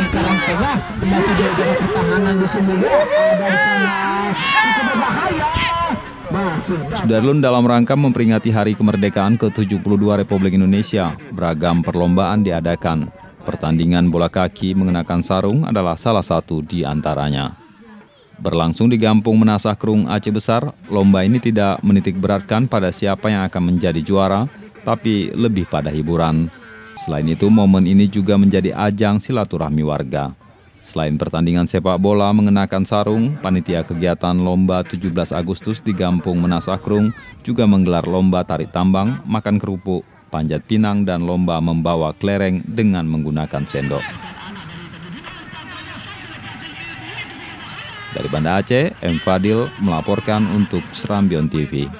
sekarang tengah bagi jaga pertahanan di sini ada di sana cukup berbahaya. Sudarlun, dalam rangka memperingati Hari Kemerdekaan ke-72 Republik Indonesia, beragam perlombaan diadakan. Pertandingan bola kaki mengenakan sarung adalah salah satu di antaranya. Berlangsung di Gampung Menasah Krung, Aceh Besar, lomba ini tidak menitik beratkan pada siapa yang akan menjadi juara, tapi lebih pada hiburan. Selain itu, momen ini juga menjadi ajang silaturahmi warga. Selain pertandingan sepak bola mengenakan sarung, panitia kegiatan lomba 17 Agustus di Gampung Menasah Krung juga menggelar lomba tarik tambang, makan kerupuk, panjat pinang, dan lomba membawa kelereng dengan menggunakan sendok. Dari Banda Aceh, M. Fadil melaporkan untuk Serambion TV.